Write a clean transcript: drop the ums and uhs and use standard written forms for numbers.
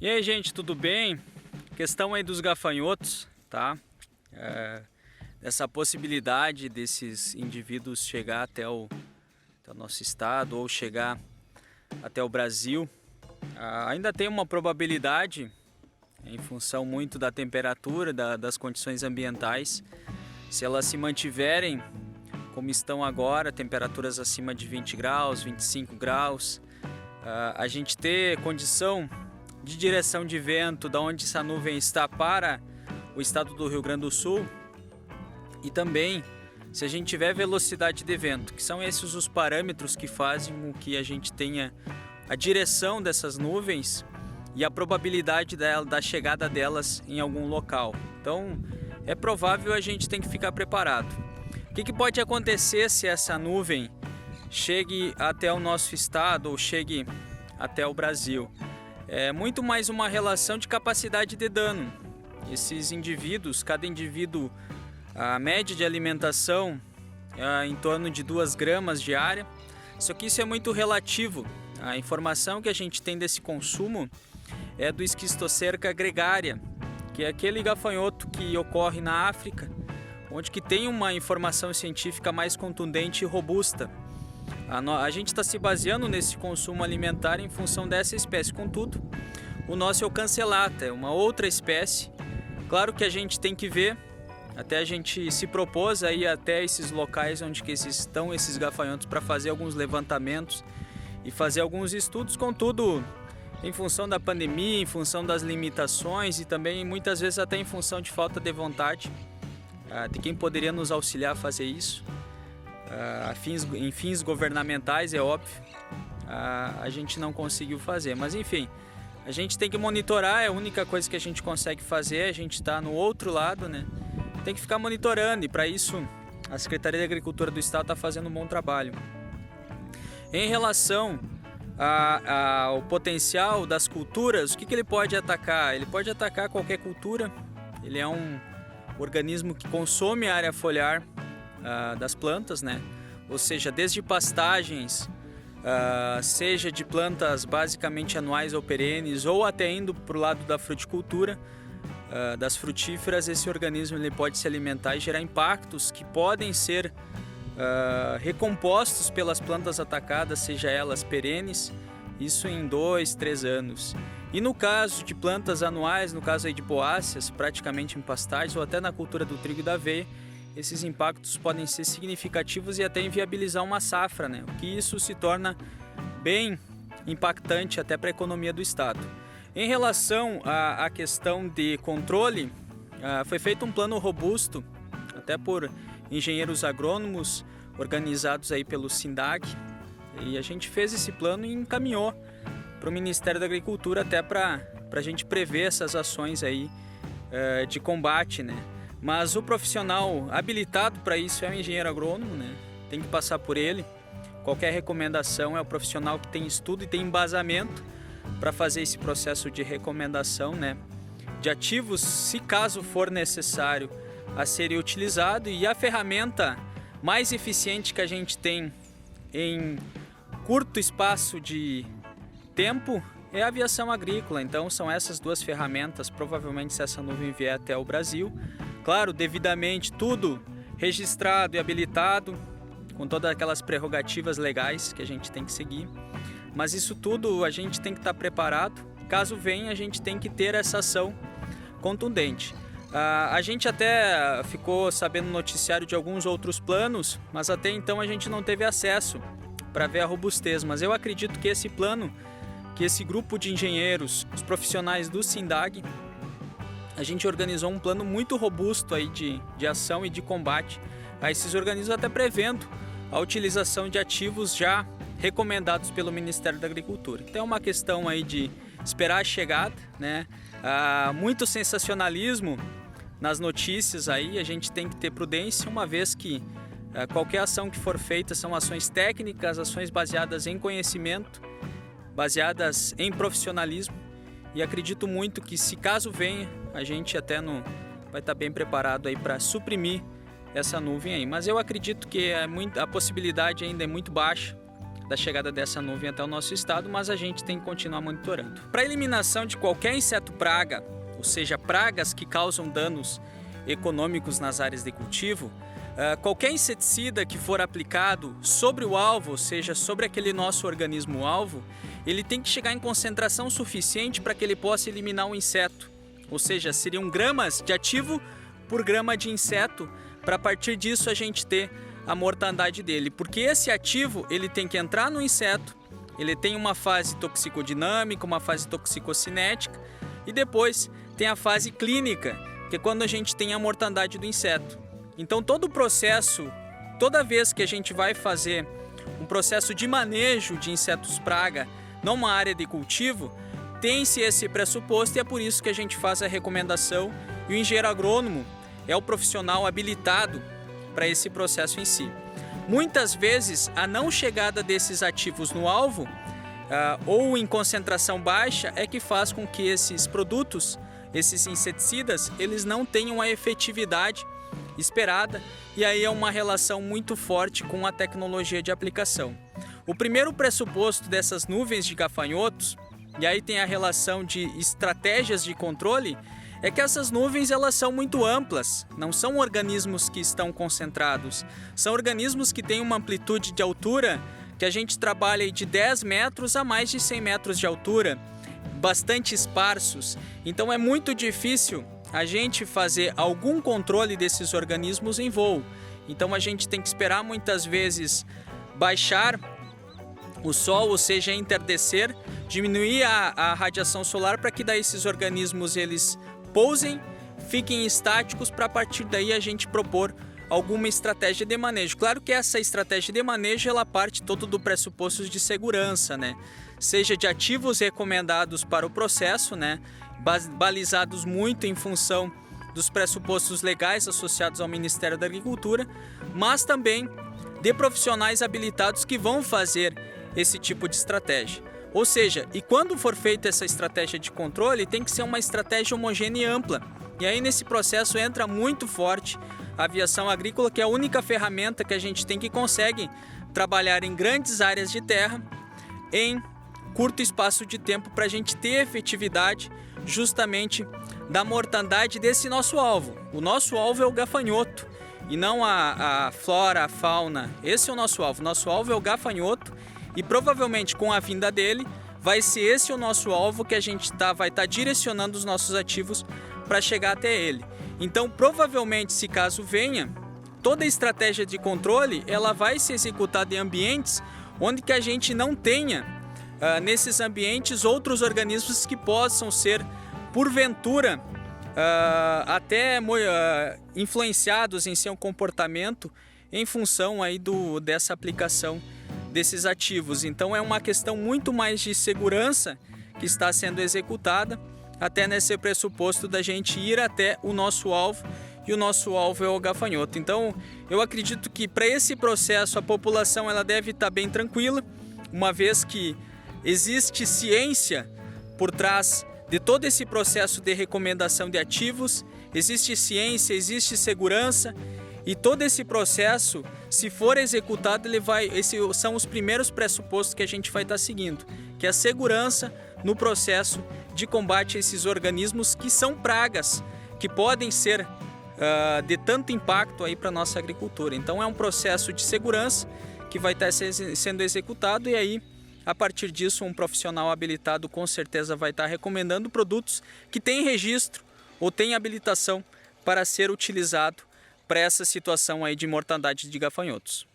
E aí, gente, tudo bem? Questão aí dos gafanhotos, tá? Essa possibilidade desses indivíduos chegar até o nosso estado ou chegar até o Brasil. Ainda tem uma probabilidade, em função muito da temperatura, das condições ambientais, se elas se mantiverem como estão agora, temperaturas acima de 20 graus, 25 graus, a gente ter condição de direção de vento, da onde essa nuvem está para o estado do Rio Grande do Sul, e também se a gente tiver velocidade de vento, que são esses os parâmetros que fazem com que a gente tenha a direção dessas nuvens e a probabilidade da chegada delas em algum local. Então é provável, a gente tem que ficar preparado. O que pode acontecer se essa nuvem chegue até o nosso estado ou chegue até o Brasil? É muito mais uma relação de capacidade de dano. Esses indivíduos, cada indivíduo, a média de alimentação é em torno de 2 gramas diária. Só que isso é muito relativo. A informação que a gente tem desse consumo é do Schistocerca gregária, que é aquele gafanhoto que ocorre na África, onde que tem uma informação científica mais contundente e robusta. A gente está se baseando nesse consumo alimentar em função dessa espécie. Contudo, o nosso é o Cancellata, é uma outra espécie. Claro que a gente tem que ver, até a gente se propôs a ir até esses locais onde que estão esses gafanhotos para fazer alguns levantamentos e fazer alguns estudos. Contudo, em função da pandemia, em função das limitações e também muitas vezes até em função de falta de vontade de quem poderia nos auxiliar a fazer isso, em fins governamentais, é óbvio, a gente não conseguiu fazer. Mas enfim, a gente tem que monitorar, é a única coisa que a gente consegue fazer. A gente está no outro lado, né? Tem que ficar monitorando, e para isso a Secretaria de Agricultura do Estado está fazendo um bom trabalho. Em relação ao potencial das culturas, o que ele pode atacar? Ele pode atacar qualquer cultura. Ele é um organismo que consome a área foliar das plantas, né? Ou seja, desde pastagens, seja de plantas basicamente anuais ou perenes, ou até indo para o lado da fruticultura, das frutíferas. Esse organismo ele pode se alimentar e gerar impactos que podem ser recompostos pelas plantas atacadas, seja elas perenes, isso em 2, 3 anos. E no caso de plantas anuais, no caso aí de poáceas, praticamente em pastagens ou até na cultura do trigo e da aveia, esses impactos podem ser significativos e até inviabilizar uma safra, né? O que isso se torna bem impactante até para a economia do estado. Em relação à questão de controle, foi feito um plano robusto, até por engenheiros agrônomos organizados aí pelo SINDAG, e a gente fez esse plano e encaminhou para o Ministério da Agricultura até para a gente prever essas ações aí de combate, né? Mas o profissional habilitado para isso é o engenheiro agrônomo, né? Tem que passar por ele. Qualquer recomendação é o profissional que tem estudo e tem embasamento para fazer esse processo de recomendação, né? De ativos, se caso for necessário, a serem utilizados. E a ferramenta mais eficiente que a gente tem em curto espaço de tempo é a aviação agrícola. Então são essas duas ferramentas. Provavelmente, se essa nuvem vier até o Brasil, claro, devidamente tudo registrado e habilitado, com todas aquelas prerrogativas legais que a gente tem que seguir. Mas isso tudo a gente tem que estar preparado. Caso venha, a gente tem que ter essa ação contundente. A gente até ficou sabendo no noticiário de alguns outros planos, mas até então a gente não teve acesso para ver a robustez. Mas eu acredito que esse plano, que esse grupo de engenheiros, os profissionais do SINDAG, a gente organizou um plano muito robusto aí de ação e de combate a esses organismos, até prevendo a utilização de ativos já recomendados pelo Ministério da Agricultura. Então é uma questão aí de esperar a chegada, né? Muito sensacionalismo nas notícias aí, a gente tem que ter prudência, uma vez que qualquer ação que for feita são ações técnicas, ações baseadas em conhecimento, baseadas em profissionalismo. E acredito muito que, se caso venha, a gente até vai estar bem preparado aí para suprimir essa nuvem aí. Mas eu acredito que a possibilidade ainda é muito baixa, da chegada dessa nuvem até o nosso estado, mas a gente tem que continuar monitorando. Para a eliminação de qualquer inseto praga, ou seja, pragas que causam danos econômicos nas áreas de cultivo, qualquer inseticida que for aplicado sobre o alvo, ou seja, sobre aquele nosso organismo alvo, ele tem que chegar em concentração suficiente para que ele possa eliminar o inseto. Ou seja, seriam gramas de ativo por grama de inseto, para a partir disso a gente ter a mortandade dele. Porque esse ativo ele tem que entrar no inseto, ele tem uma fase toxicodinâmica, uma fase toxicocinética e depois tem a fase clínica, que é quando a gente tem a mortandade do inseto. Então todo o processo, toda vez que a gente vai fazer um processo de manejo de insetos praga numa área de cultivo, tem-se esse pressuposto e é por isso que a gente faz a recomendação e o engenheiro agrônomo é o profissional habilitado para esse processo em si. Muitas vezes a não chegada desses ativos no alvo ou em concentração baixa é que faz com que esses produtos, esses inseticidas, eles não tenham a efetividade esperada e aí é uma relação muito forte com a tecnologia de aplicação. O primeiro pressuposto dessas nuvens de gafanhotos, e aí tem a relação de estratégias de controle, é que essas nuvens elas são muito amplas, não são organismos que estão concentrados, são organismos que têm uma amplitude de altura que a gente trabalha de 10 metros a mais de 100 metros de altura, bastante esparsos, então é muito difícil a gente fazer algum controle desses organismos em voo. Então a gente tem que esperar muitas vezes baixar o sol, ou seja, entardecer, diminuir a radiação solar para que daí esses organismos eles pousem, fiquem estáticos para a partir daí a gente propor alguma estratégia de manejo. Claro que essa estratégia de manejo ela parte todo do pressuposto de segurança, né? Seja de ativos recomendados para o processo, né? Balizados muito em função dos pressupostos legais associados ao Ministério da Agricultura, mas também de profissionais habilitados que vão fazer esse tipo de estratégia. Ou seja, e quando for feita essa estratégia de controle, tem que ser uma estratégia homogênea e ampla. E aí nesse processo entra muito forte a aviação agrícola, que é a única ferramenta que a gente tem que consegue trabalhar em grandes áreas de terra, em curto espaço de tempo, para a gente ter efetividade justamente da mortandade desse nosso alvo. O nosso alvo é o gafanhoto e não a flora, a fauna. Esse é o nosso alvo. Nosso alvo é o gafanhoto e provavelmente com a vinda dele vai ser esse o nosso alvo que a gente vai estar direcionando os nossos ativos para chegar até ele. Então provavelmente, se caso venha, toda a estratégia de controle ela vai ser executada em ambientes onde que a gente não tenha nesses ambientes outros organismos que possam ser porventura até influenciados em seu comportamento em função aí dessa aplicação desses ativos. Então é uma questão muito mais de segurança que está sendo executada, até nesse pressuposto da gente ir até o nosso alvo, e o nosso alvo é o gafanhoto. Então eu acredito que para esse processo a população ela deve estar bem tranquila, uma vez que existe ciência por trás de todo esse processo de recomendação de ativos, existe ciência, existe segurança, e todo esse processo, se for executado, esses são os primeiros pressupostos que a gente vai estar seguindo, que é a segurança no processo de combate a esses organismos que são pragas, que podem ser de tanto impacto aí para a nossa agricultura. Então é um processo de segurança que vai estar sendo executado, e aí a partir disso um profissional habilitado com certeza vai estar recomendando produtos que têm registro ou têm habilitação para ser utilizado para essa situação aí de mortandade de gafanhotos.